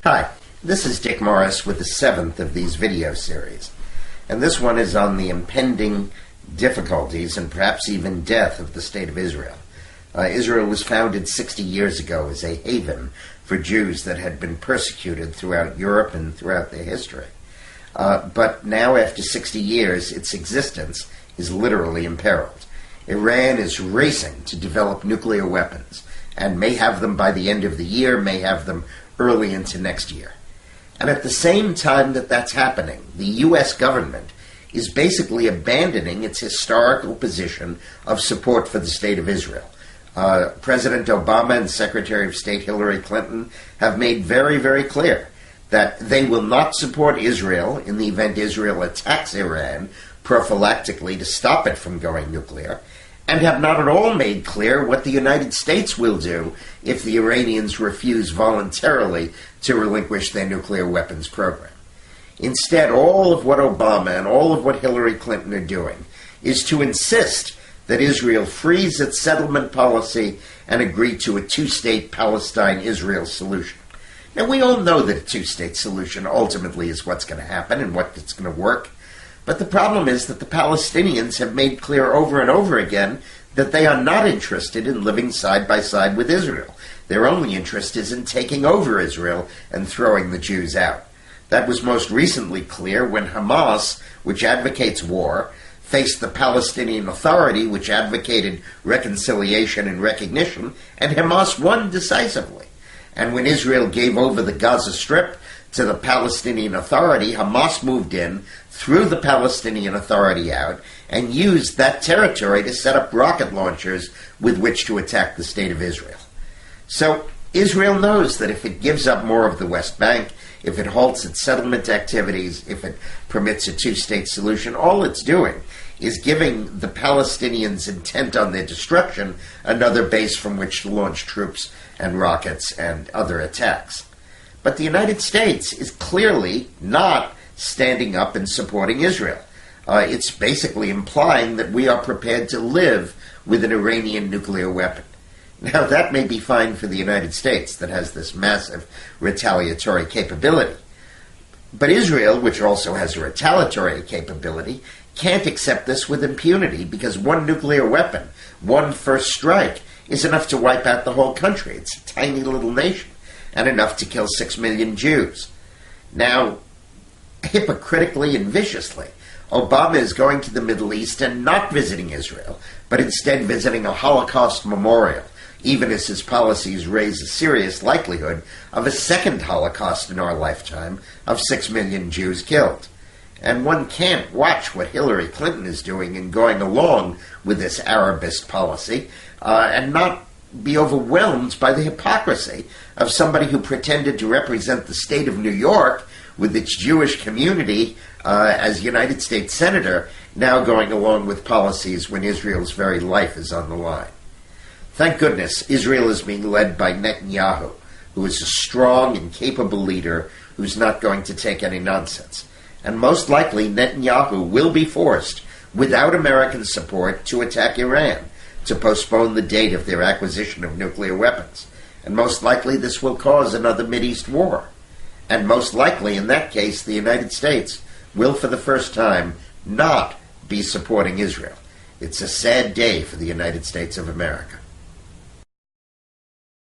Hi, this is Dick Morris with the 7th of these video series, and this one is on the impending difficulties and perhaps even death of the State of Israel. Israel was founded 60 years ago as a haven for Jews that had been persecuted throughout Europe and throughout their history. But now, after 60 years, its existence is literally imperiled. Iran is racing to develop nuclear weapons, and may have them by the end of the year, may have them early into next year. And at the same time that that's happening, the U.S. government is basically abandoning its historical position of support for the State of Israel. President Obama and Secretary of State Hillary Clinton have made very, very clear that they will not support Israel in the event Israel attacks Iran prophylactically to stop it from going nuclear, and have not at all made clear what the United States will do if the Iranians refuse voluntarily to relinquish their nuclear weapons program. Instead, all of what Obama and all of what Hillary Clinton are doing is to insist that Israel freeze its settlement policy and agree to a two-state Palestine-Israel solution. Now, we all know that a two-state solution ultimately is what's going to happen and what's going to work. But the problem is that the Palestinians have made clear over and over again that they are not interested in living side by side with Israel. Their only interest is in taking over Israel and throwing the Jews out. That was most recently clear when Hamas, which advocates war, faced the Palestinian Authority, which advocated reconciliation and recognition, and Hamas won decisively. And when Israel gave over the Gaza Strip to the Palestinian Authority, Hamas moved in, threw the Palestinian Authority out, and used that territory to set up rocket launchers with which to attack the State of Israel. So Israel knows that if it gives up more of the West Bank, if it halts its settlement activities, if it permits a two-state solution, all it's doing is giving the Palestinians intent on their destruction another base from which to launch troops and rockets and other attacks. But the United States is clearly not standing up and supporting Israel. It's basically implying that we are prepared to live with an Iranian nuclear weapon. Now, that may be fine for the United States that has this massive retaliatory capability. But Israel, which also has a retaliatory capability, can't accept this with impunity because one nuclear weapon, one first strike, is enough to wipe out the whole country. It's a tiny little nation, and enough to kill 6 million Jews. Now, hypocritically and viciously, Obama is going to the Middle East and not visiting Israel, but instead visiting a Holocaust memorial, even as his policies raise a serious likelihood of a second Holocaust in our lifetime of 6 million Jews killed. And one can't watch what Hillary Clinton is doing and going along with this Arabist policy and not be overwhelmed by the hypocrisy of somebody who pretended to represent the state of New York with its Jewish community as United States Senator, now going along with policies when Israel's very life is on the line. Thank goodness Israel is being led by Netanyahu, who is a strong and capable leader who's not going to take any nonsense. And most likely Netanyahu will be forced, without American support, to attack Iran, to postpone the date of their acquisition of nuclear weapons. And most likely this will cause another Mideast war. And most likely, in that case, the United States will, for the first time, not be supporting Israel. It's a sad day for the United States of America.